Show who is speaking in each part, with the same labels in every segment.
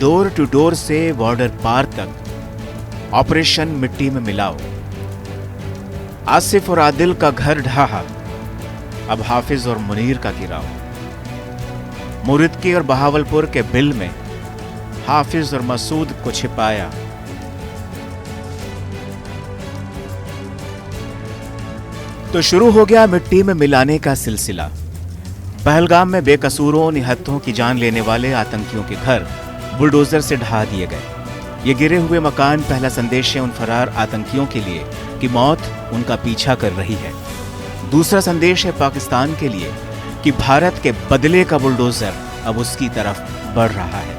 Speaker 1: Door to door से border पार तक operation मिट्टी में मिलाओ। आसिफ और आदिल का घर ढहा, अब हाफिज और मुनीर का गिराओ। मुरिदकी और बहावलपुर के बिल में हाफिज और मसूद को छिपाया। तो शुरू हो गया मिट्टी में मिलाने का सिलसिला। पहलगाम में बेकसूरों निहत्थों की जान लेने वाले आतंकियों के घर बुलडोजर से ढहा दिए गए। ये गिरे हुए मकान पहला संदेश है उन फरार आतंकियों के लिए कि मौत उनका पीछा कर रही है। दूसरा संदेश है पाकिस्तान के लिए कि भारत के बदले का बुलडोजर अब उसकी तरफ बढ़ रहा है।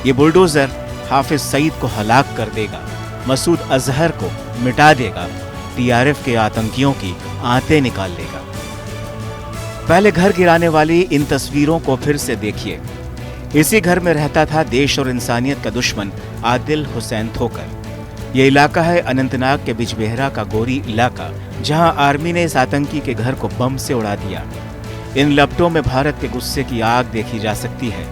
Speaker 1: ये बुलडोजर हाफिज सईद को हलाक कर देगा, मसूद अजहर को मिटा देगा, टीआरएफ के आतंकियों की आंतें निकाल लेगा। पहले घर गिराने वाली इन तस्वीरों को फिर से देखिए। इसी घर में रहता था देश और इंसानियत का दुश्मन आदिल हुसैन थोकर। यह इलाका है अनंतनाग के बिजबेहरा का गोरी इलाका, जहां आर्मी ने इस आतंकी के घर को बम से उड़ा दिया। इन लपटों में भारत के गुस्से की आग देखी जा सकती है।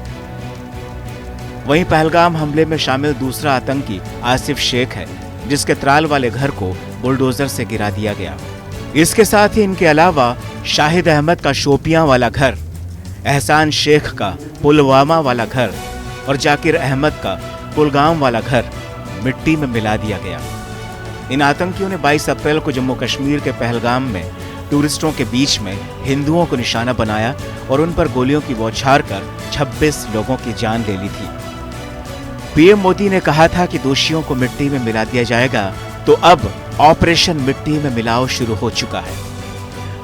Speaker 1: वहीं पहलगाम हमले में शामिल दूसरा आतंकी आसिफ शेख है, जिसके त्राल वाले घर को बुलडोजर से गिरा दिया गया। इसके साथ ही इनके अलावा शाहिद अहमद का शोपियां वाला घर, एहसान शेख का पुलवामा वाला घर और जाकिर अहमद का कुलगाम वाला घर मिट्टी में मिला दिया गया। इन आतंकियों ने 22 अप्रैल को जम्मू कश्मीर के पहलगाम में टूरिस्टों के बीच में हिंदुओं को निशाना बनाया और उन पर गोलियों की बौछार कर 26 लोगों की जान ले ली थी। पीएम मोदी ने कहा था कि दोषियों को मिट्टी में मिला दिया जाएगा, तो अब ऑपरेशन मिट्टी में मिलाओ शुरू हो चुका है।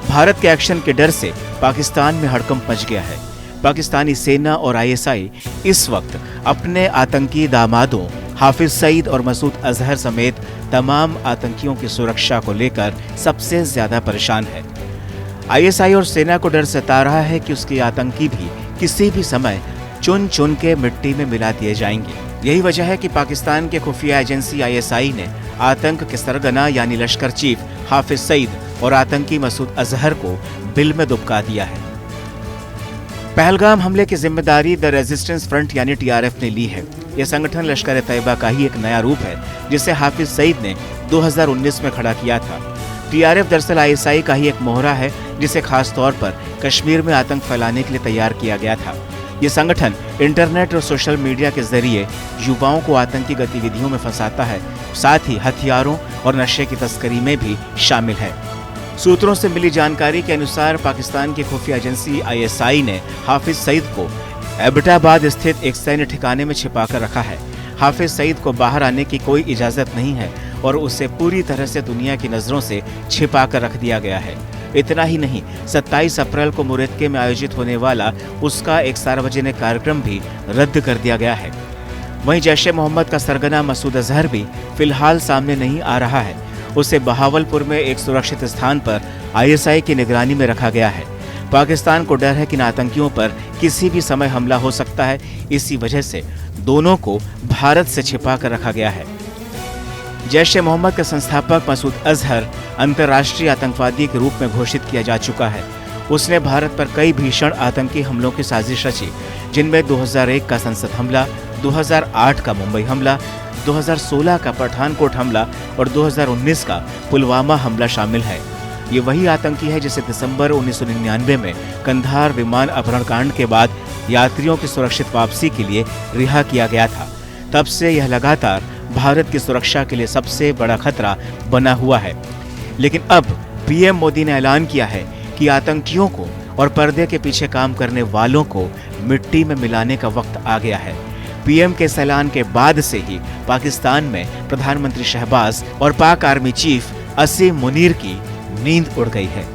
Speaker 1: भारत के एक्शन के डर से पाकिस्तान में हड़कंप मच गया है। पाकिस्तानी सेना और आईएसआई इस वक्त अपने आतंकी दामादों हाफिज सईद और मसूद अजहर समेत तमाम आतंकियों की सुरक्षा को लेकर सबसे ज्यादा परेशान है। आईएसआई और सेना को डर सता रहा है कि उसके आतंकी भी किसी भी समय चुन चुन के मिट्टी में मिला दिए जाएंगे। यही वजह है कि पाकिस्तान के खुफिया एजेंसी आईएसआई ने आतंक के सरगना यानी लश्कर चीफ हाफिज सईद और आतंकी मसूद अजहर को बिल में दुबका दिया है। पहलगाम हमले की जिम्मेदारी द रेजिस्टेंस फ्रंट यानी टीआरएफ ने ली है। यह संगठन लश्कर तैयबा का ही एक नया रूप है, जिसे हाफिज सईद ने 2019 में खड़ा किया था। टीआरएफ दरअसल आईएसआई का ही एक मोहरा है, जिसे खास तौर पर कश्मीर में आतंक फैलाने के लिए तैयार किया गया था। ये संगठन इंटरनेट और सोशल मीडिया के जरिए युवाओं को आतंकी गतिविधियों में फंसाता है, साथ ही हथियारों और नशे की तस्करी में भी शामिल है। सूत्रों से मिली जानकारी के अनुसार पाकिस्तान की खुफिया एजेंसी आईएसआई ने हाफिज सईद को एबटाबाद स्थित एक सैन्य ठिकाने में छिपाकर रखा है। हाफिज सईद को बाहर आने की कोई इजाजत नहीं है और उसे पूरी तरह से दुनिया की नजरों से छिपाकर रख दिया गया है। इतना ही नहीं, 27 अप्रैल को मुरिदके में आयोजित होने वाला उसका एक सार्वजनिक कार्यक्रम भी रद्द कर दिया गया है। वहीं जैश ए मोहम्मद का सरगना मसूद अजहर भी फिलहाल सामने नहीं आ रहा है। उसे बहावलपुर में एक सुरक्षित स्थान पर आईएसआई की निगरानी में रखा गया है। पाकिस्तान को डर है कि इन आतंकियों पर किसी भी समय हमला हो सकता है, इसी वजह से दोनों को भारत से छिपा कर रखा गया है। जैश ए मोहम्मद के संस्थापक मसूद अजहर अंतर्राष्ट्रीय आतंकवादी के रूप में घोषित किया जा चुका है। उसने भारत पर कई भीषण आतंकी हमलों की साजिश रची, जिनमें 2001 का संसद हमला, 2008 का मुंबई हमला, 2016 का पठानकोट हमला और 2019 का पुलवामा हमला शामिल है। ये वही आतंकी है जिसे दिसंबर 1999 में कंधार विमान अपहरण कांड के बाद यात्रियों की सुरक्षित वापसी के लिए रिहा किया गया था। तब से यह लगातार भारत की सुरक्षा के लिए सबसे बड़ा खतरा बना हुआ है। लेकिन अब पीएम मोदी ने ऐलान किया है कि आतंकियों को और पर्दे के पीछे काम करने वालों को मिट्टी में मिलाने का वक्त आ गया है। पीएम के इस ऐलान के बाद से ही पाकिस्तान में प्रधानमंत्री शहबाज और पाक आर्मी चीफ असीम मुनीर की नींद उड़ गई है।